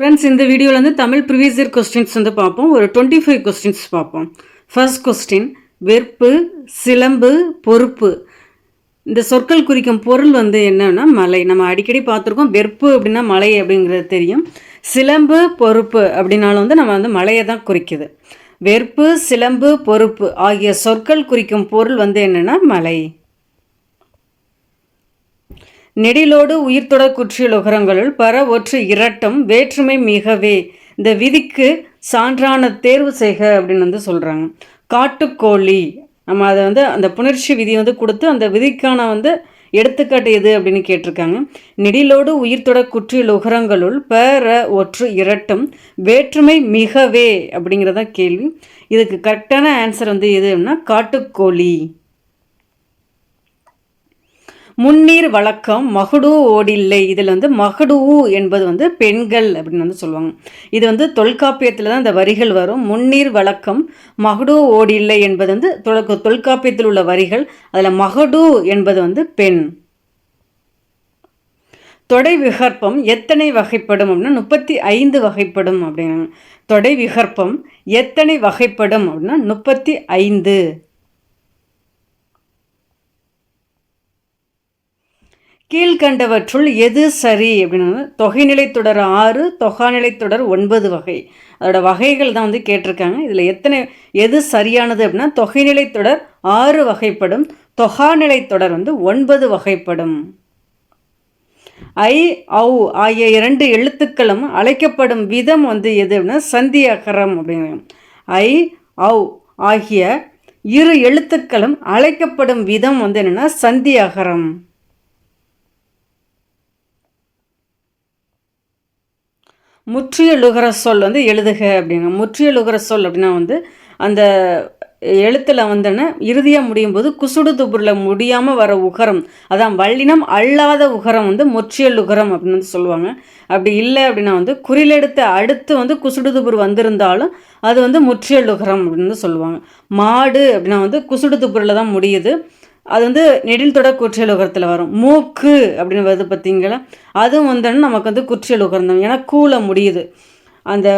Friends, இந்த வீடியோவில் வந்து தமிழ் ப்ரீவியஸ் இயர் கொஸ்டின்ஸ் வந்து பார்ப்போம். ஒரு 25 கொஸ்டின்ஸ் பார்ப்போம். ஃபர்ஸ்ட் கொஸ்டின், வெற்பு, சிலம்பு, பொறுப்பு. இந்த சொற்கள் குறிக்கும் பொருள் வந்து என்னன்னா மலை. நம்ம அடிக்கடி பார்த்துருக்கோம். வெற்பு அப்படின்னா மலை அப்படிங்கிறது தெரியும். சிலம்பு, பொறுப்பு அப்படின்னாலும் வந்து நம்ம வந்து மலையை தான் குறிக்குது. வெற்பு, சிலம்பு, பொறுப்பு ஆகிய சொற்கள் குறிக்கும் பொருள் வந்து என்னன்னா மலை. நெடிலோடு உயிர்த்தொடர் குற்றியல் உகரங்களுள் பர ஒற்று இரட்டும் வேற்றுமை மிகவே. இந்த விதிக்கு சான்றான தேர்வு செய்க அப்படின்னு வந்து சொல்கிறாங்க. காட்டுக்கோழி, நம்ம அதை வந்து அந்த புணர்ச்சி விதி வந்து கொடுத்து அந்த விதிக்கான வந்து எடுத்துக்காட்டு எது அப்படின்னு கேட்டிருக்காங்க. நெடிலோடு உயிர்த்தொடர் குற்றியல் உகரங்களுள் பர ஒற்று இரட்டும் வேற்றுமை மிகவே அப்படிங்கிறத கேள்வி. இதுக்கு கரெக்டான ஆன்சர் வந்து எது அப்படின்னா காட்டுக்கோழி. முன்னீர் வழக்கம் மகுடு ஓடில்லை. இதில் வந்து மகுடு என்பது வந்து பெண்கள் அப்படின்னு வந்து சொல்லுவாங்க. இது வந்து தொல்காப்பியத்தில் தான் இந்த வரிகள் வரும். முன்னீர் வழக்கம் மகுடு ஓடில்லை என்பது வந்து தொல்காப்பியத்தில் உள்ள வரிகள். அதில் மகுடு என்பது வந்து பெண். தொடை விகற்பம் எத்தனை வகைப்படும் அப்படின்னா 35 வகைப்படும் அப்படின்னாங்க. தொடை விகற்பம் எத்தனை வகைப்படும் அப்படின்னா 35. கீழ்கண்டவற்றுள் எது சரி அப்படின்னா தொகைநிலை தொடர் 6, தொகாநிலை தொடர் 9 வகை. அதோட வகைகள் தான் வந்து கேட்டிருக்காங்க. இதில் எது சரியானது அப்படின்னா தொகைநிலை தொடர் 6 வகைப்படும், தொகாநிலை தொடர் வந்து 9 வகைப்படும். ஐ, ஔ ஆகிய 2 எழுத்துக்களும் அழைக்கப்படும் விதம் வந்து எது அப்படின்னா சந்தி அகரம் அப்படிங்கிறாங்க. ஐ, ஔ ஆகிய 2 எழுத்துக்களும் அழைக்கப்படும் விதம் வந்து என்னென்னா சந்தி அகரம். முற்றியலுகர சொல் வந்து எழுதுக அப்படின்னா முற்றியலுகர சொல் அப்படின்னா வந்து அந்த எழுத்தில் வந்துன்னா இறுதியாக முடியும் போது குசுடு துபுரில் முடியாமல் வர உகரம், அதான் வல்லினம் அல்லாத உகரம் வந்து முற்றியலுகரம் அப்படின்னு வந்து சொல்லுவாங்க. அப்படி இல்லை அப்படின்னா வந்து குறிலெடுத்த அடுத்து வந்து குசுடு துபுர் வந்திருந்தாலும் அது வந்து முற்றியலுகரம் அப்படின்னு சொல்லுவாங்க. மாடு அப்படின்னா வந்து குசுடு துபுரில் தான் முடியுது. அது வந்து நெடில் தொடர் குற்றியல் உகரத்தில் வரும். மூக்கு அப்படின்னு வருது பார்த்தீங்களா, அதுவும் வந்து நமக்கு வந்து குற்றியல் உகரம் தான். ஏன்னா கூல முடியுது. அந்த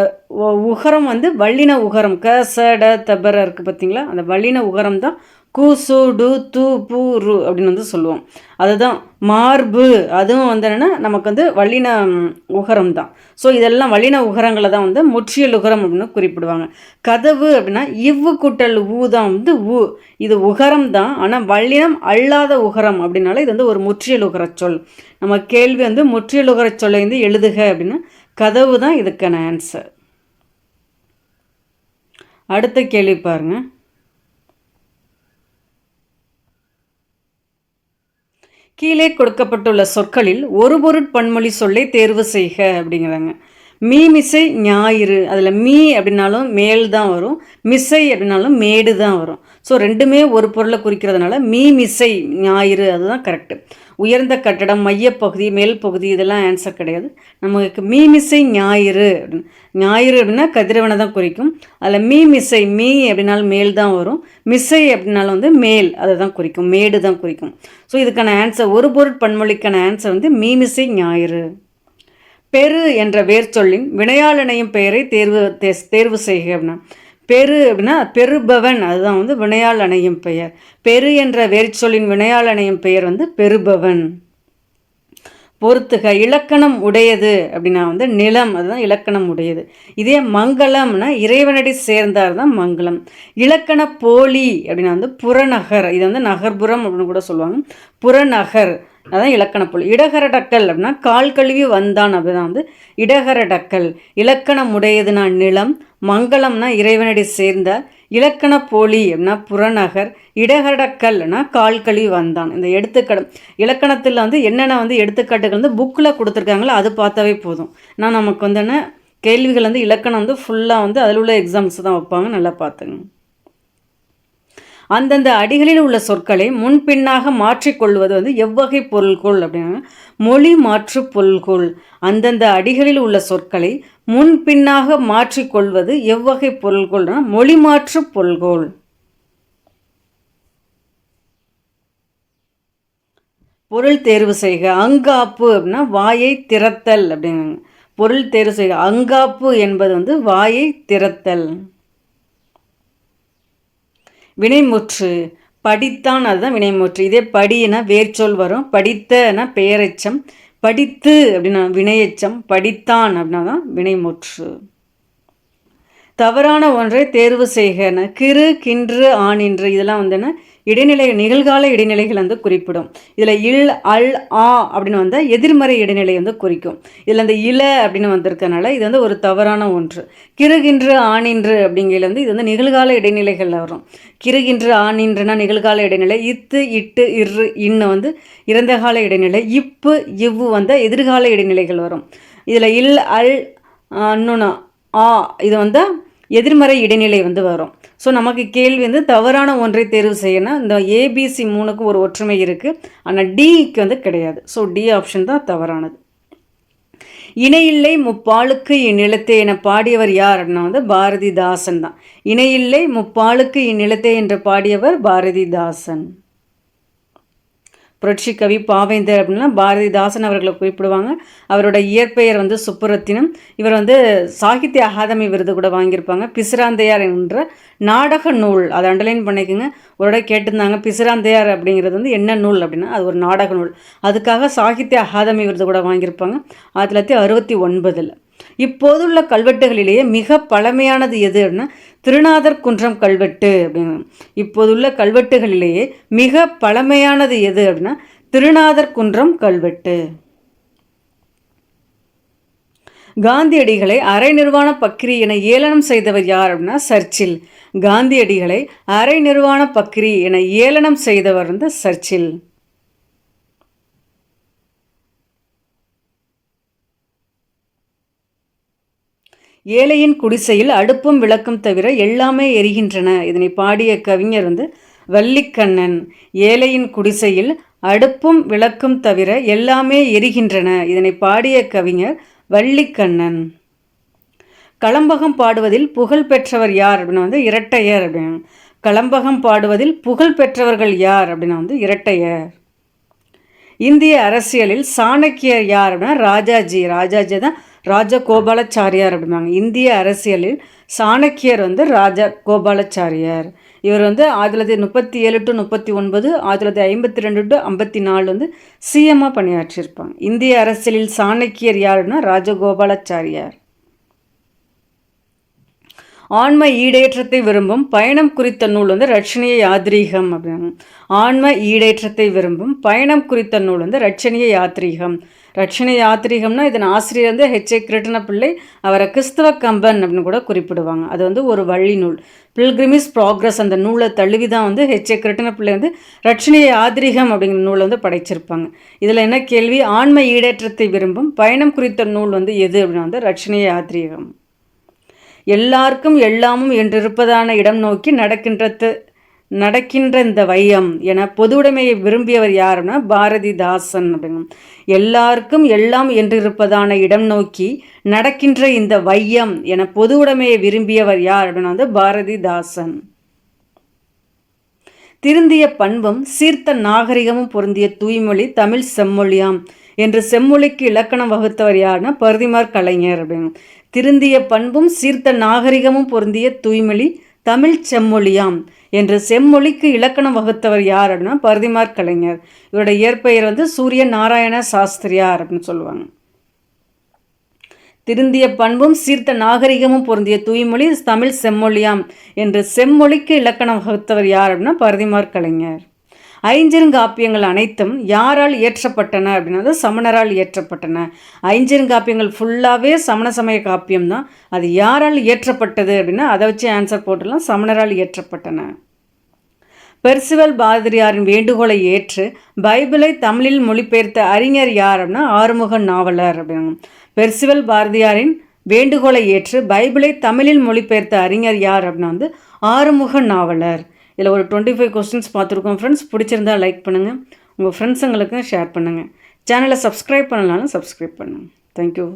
உகரம் வந்து வல்லின உகரம். க ச ட தபர இருக்குது பார்த்தீங்களா, அந்த வல்லின உகரம் தான் கு சு டு து பு ரு அப்படின்னு வந்து சொல்லுவோம். அதுதான் மார்பு, அதுவும் வந்து என்னென்னா நமக்கு வந்து வல்லின உகரம் தான். ஸோ இதெல்லாம் வல்லின உகரங்களை தான் வந்து முற்றியல் உகரம் அப்படின்னு குறிப்பிடுவாங்க. கதவு அப்படின்னா இவ்வு கூட்டல் ஊ தான் வந்து ஊ, இது உகரம் தான். ஆனால் வல்லினம் அல்லாத உகரம் அப்படின்னால இது வந்து ஒரு முற்றியல் உகர சொல். நம்ம கேள்வி வந்து முற்றியல் உகர சொல்லை வந்து எழுதுக அப்படின்னா கதவு தான் இதுக்கான ஆன்சர். அடுத்த கேள்வி பாருங்க. கீழே கொடுக்கப்பட்டுள்ள சொற்களில் ஒரு பொருட்பன்மொழி சொல்லை தேர்வு செய்க அப்படிங்கிறாங்க. மீமிசை ஞாயிறு, அதில் மீ அப்படின்னாலும் மேல் தான் வரும், மிசை அப்படின்னாலும் மேடு தான் வரும். ஸோ ரெண்டுமே ஒரு பொருளை குறிக்கிறதுனால மீமிசை ஞாயிறு அதுதான் கரெக்டு. உயர்ந்த கட்டடம், மையப்பகுதி, மேல் பகுதி இதெல்லாம் ஆன்சர் கிடையாது. நமக்கு மீமிசை ஞாயிறு அப்படின்னு, ஞாயிறு அப்படின்னா கதிரவனை தான் குறிக்கும். அதில் மீமிசை மீ அப்படின்னாலும் மேல் தான் வரும், மிசை அப்படின்னாலும் வந்து மேல் அதை தான் குறிக்கும், மேடு தான் குறிக்கும். ஸோ இதுக்கான ஆன்சர் ஒரு பொருட்பன்மொழிக்கான ஆன்சர் வந்து மீமிசை ஞாயிறு. பெரு என்ற வேர் சொல்லின் வினையாளனையும் பெயரை தேர்வு செய்க அப்படின்னா பெரு அப்படின்னா பெருபவன், அதுதான் வந்து வினையால் அணையும் பெயர். பெரு என்ற வேர் சொல்லின் வினையால் அணையும் பெயர் வந்து பெருபவன். பொறுத்துக இலக்கணம் உடையது அப்படின்னா வந்து நிலம், அதுதான் இலக்கணம் உடையது. இதே மங்களம்னா இறைவனடி சேர்ந்தார் தான் மங்களம். இலக்கண போலி அப்படின்னா வந்து புறநகர், இது வந்து நகர்புறம் அப்படின்னு கூட சொல்லுவாங்க. புறநகர் அதான் இலக்கணப்பொருள். இடகரடக்கல் அப்படின்னா கால் கழுவி வந்தான் அப்படின்னா வந்து இடகரடக்கல். இலக்கணம் உடையதுனா நிலம், மங்களம்னா இறைவனடி சேர்ந்தார், இலக்கண போலி அப்படின்னா புறநகர், இடகரடக்கல்னா கால் கழுவி வந்தான். இந்த எடுத்துக்காட்டு இலக்கணத்தில் வந்து என்னென்ன வந்து எடுத்துக்காட்டுகள் வந்து புக்கில் கொடுத்துருக்காங்களோ அது பார்த்தாவே போதும். நான் நமக்கு வந்து என்ன கேள்விகள் வந்து இலக்கணம் வந்து ஃபுல்லாக வந்து அதில் உள்ள எக்ஸாம்ஸ் தான் வைப்பாங்க, நல்லா பார்த்துங்க. அந்தந்த அடிகளில் உள்ள சொற்களை முன்பின்னாக மாற்றிக்கொள்வது வந்து எவ்வகை பொருள்கோள் அப்படின்னா மொழி மாற்று பொருள்கோள். அந்தந்த அடிகளில் உள்ள சொற்களை முன்பின்னாக மாற்றிக்கொள்வது எவ்வகை பொருள்கோள்னா மொழி மாற்று பொருள்கோள். பொருள் தேர்வு செய்க. அங்காப்பு அப்படின்னா வாயை திறத்தல் அப்படிங்கிறாங்க. பொருள் தேர்வு செய்க. அங்காப்பு என்பது வந்து வாயை திறத்தல். வினைமுற்று படித்தான், அதுதான் வினைமுற்று. இதே படினா வேர்ச்சொல் வரும், படித்தனா பெயரெச்சம், படித்து அப்படின்னா வினையெச்சம், படித்தான் அப்படின்னா தான் வினைமுற்று. தவறான ஒன்றை தேர்வு செய்கன. கிறு, கின்று, ஆனின்று இதெல்லாம் வந்து என்ன இடைநிலை, நிகழ்கால இடைநிலைகள் வந்து குறிப்பிடும். இதில் இல், அல், ஆ அப்படின்னு வந்தால் எதிர்மறை இடைநிலை வந்து குறிக்கும். இதில் இந்த இல அப்படின்னு வந்திருக்கனால இது வந்து ஒரு தவறான ஒன்று. கிறுகின்று, ஆனின்று அப்படிங்கிறது வந்து இது வந்து நிகழ்கால இடைநிலைகளில் வரும். கிறுகின்று, ஆனின்றுனா நிகழ்கால இடைநிலை. இத்து, இட்டு, இரு, இன்னு வந்து இறந்த கால இடைநிலை. இப்பு, இவ்வு வந்தால் எதிர்கால இடைநிலைகள் வரும். இதில் இல், அல், இன்னொன்று ஆ இது வந்து எதிர்மறை இடைநிலை வந்து வரும். ஸோ நமக்கு கேள்வி வந்து தவறான ஒன்றை தேர்வு செய்யணும். இந்த ஏபிசி 3க்கும் ஒரு ஒற்றுமை இருக்குது, ஆனால் டிக்கு வந்து கிடையாது. ஸோ டி ஆப்ஷன் தான் தவறானது. இணையில்லை முப்பாலுக்கு இந்நிலத்தே என பாடியவர் யார் அப்படின்னா வந்து பாரதிதாசன் தான். இணையில்லை முப்பாலுக்கு இந்நிலத்தே என்று பாடியவர் பாரதிதாசன். புரட்சி கவி பாவேந்தர் அப்படின்னா பாரதிதாசன் அவர்களை குறிப்பிடுவாங்க. அவரோட இயற்பெயர் வந்து சுப்புரத்தினம். இவர் வந்து சாகித்ய அகாதமி விருது கூட வாங்கியிருப்பாங்க. பிசிராந்தையார் என்ற நாடக நூல், அதை அண்டர்லைன் பண்ணிக்கோங்க. ஒரு கேட்டிருந்தாங்க பிசிராந்தையார் அப்படிங்கிறது வந்து என்ன நூல் அப்படின்னா அது ஒரு நாடக நூல். அதுக்காக சாகித்ய அகாதமி விருது கூட வாங்கியிருப்பாங்க 1969. இப்போதுள்ள கல்வெட்டுகளிலேயே மிக பழமையானது எது அப்படின்னா திருநாதர் குன்றம் கல்வெட்டு அப்படின்னு. இப்போதுள்ள கல்வெட்டுகளிலேயே மிக பழமையானது எது அப்படின்னா திருநாதர் குன்றம் கல்வெட்டு. காந்தியடிகளை அரை நிர்வாண பக்ரி என ஏளனம் செய்தவர் யார் அப்படின்னா சர்ச்சில். காந்தியடிகளை அரை நிர்வாண பக்ரி என ஏளனம் செய்தவர் வந்து சர்ச்சில். ஏழையின் குடிசையில் அடுப்பும் விளக்கும் தவிர எல்லாமே எரிகின்றன. இதனை பாடிய கவிஞர் வந்து வள்ளிக்கண்ணன். ஏழையின் குடிசையில் அடுப்பும் விளக்கும் தவிர எல்லாமே எரிகின்றன. இதனை பாடிய கவிஞர் வள்ளிக்கண்ணன். களம்பகம் பாடுவதில் புகழ் பெற்றவர் யார் அப்படின்னா வந்து இரட்டையர் அப்படின்னு. களம்பகம் பாடுவதில் புகழ் பெற்றவர்கள் யார் அப்படின்னா வந்து இரட்டையர். இந்திய அரசியலில் சாணக்கியர் யார் அப்படின்னா ராஜாஜி. ராஜாஜி தான் ராஜகோபாலாச்சாரியார் அப்படிம்பாங்க. இந்திய அரசியலில் சாணக்கியர் வந்து ராஜகோபாலாச்சாரியார். இவர் வந்து 1937 to 39, 1952 to 54 வந்து சிஎம்மாக பணியாற்றியிருப்பாங்க. இந்திய அரசியலில் சாணக்கியர் யாருன்னா ராஜகோபாலாச்சாரியார். ஆன்ம ஈடேற்றத்தை விரும்பும் பயணம் குறித்த நூல் வந்து ரட்சணிய யாத்ரீகம் அப்படின்னா. ஆன்ம ஈடேற்றத்தை விரும்பும் பயணம் குறித்த நூல் வந்து ரட்சணிய யாத்ரீகம். ரட்சணிய யாத்ரீகம்னா இதன் ஆசிரியர் வந்து H.A. கிருட்டிணப்பிள்ளை. அவரை கிறிஸ்தவ கம்பன் அப்படின்னு கூட குறிப்பிடுவாங்க. அது வந்து ஒரு வழி நூல். பில்கிரிமிஸ் ப்ராக்ரஸ் அந்த நூலை தழுவி தான் வந்து H.A. கிருட்டிணப்பிள்ளை வந்து ரட்சணிய யாத்ரீகம் அப்படிங்கிற நூலை வந்து படைச்சிருப்பாங்க. இதில் என்ன கேள்வி, ஆன்ம ஈடேற்றத்தை விரும்பும் பயணம் குறித்த நூல் வந்து எது அப்படின்னா வந்து ரட்சணிய யாத்ரீகம். எல்லாருக்கும் எல்லாமும் என்றிருப்பதான இடம் நோக்கி நடக்கின்ற இந்த வையம் என பொதுவுடைமையை விரும்பியவர் யாருன்னா பாரதிதாசன் அப்படிங்க. எல்லாருக்கும் எல்லாம் என்றிருப்பதான இடம் நோக்கி நடக்கின்ற இந்த வையம் என பொதுவுடைமையை விரும்பியவர் யார் அப்படின்னா வந்து பாரதிதாசன். திருந்திய பண்பும் சீர்த்த நாகரிகமும் பொருந்திய தூய்மொழி தமிழ் செம்மொழியாம் என்று செம்மொழிக்கு இலக்கணம் வகுத்தவர் யாருன்னா பரிதிமாற் கலைஞர் அப்படின்னு. திருந்திய பண்பும் சீர்த்த நாகரிகமும் பொருந்திய தூய்மொழி தமிழ் செம்மொழியாம் என்று செம்மொழிக்கு இலக்கணம் வகுத்தவர் யார் அப்படின்னா பரிதிமாற் கலைஞர். இவருடைய இயற்பெயர் வந்து சூரிய நாராயண சாஸ்திரியார் அப்படின்னு சொல்லுவாங்க. திருந்திய பண்பும் சீர்த்த நாகரிகமும் பொருந்திய தூய்மொழி தமிழ் செம்மொழியாம் என்று செம்மொழிக்கு இலக்கணம் வகுத்தவர் யார் அப்படின்னா பரிதிமாற் கலைஞர். ஐஞ்சிறுங்காப்பியங்கள் அனைத்தும் யாரால் இயற்றப்பட்டன அப்படின்னா சமணரால் இயற்றப்பட்டன. ஐஞ்சிறுங்காப்பியங்கள் ஃபுல்லாகவே சமண சமய காப்பியம் தான். அது யாரால் இயற்றப்பட்டது அப்படின்னா அதை வச்சு ஆன்சர் போட்டுடலாம். சமணரால் இயற்றப்பட்டன. பெர்சிவல் பாரதியாரின் வேண்டுகோளை ஏற்று பைபிளை தமிழில் மொழிபெயர்த்த அறிஞர் யார் அப்படின்னா ஆறுமுக நாவலர் அப்படின்னா. பெர்சிவல் பாரதியாரின் வேண்டுகோளை ஏற்று பைபிளை தமிழில் மொழிபெயர்த்த அறிஞர் யார் அப்படின்னா வந்து ஆறுமுக நாவலர். இதில் ஒரு 25 கொஸ்டின்ஸ் பார்த்துருக்கோம் ஃப்ரெண்ட்ஸ். பிடிச்சிருந்தா லைக் பண்ணுங்கள், உங்கள் ஃப்ரெண்ட்ஸுங்களுக்கும் ஷேர் பண்ணுங்கள். சேனலை சப்ஸ்கிரைப் பண்ணலாலும் சப்ஸ்கிரைப் பண்ணுங்கள். தேங்க்யூ.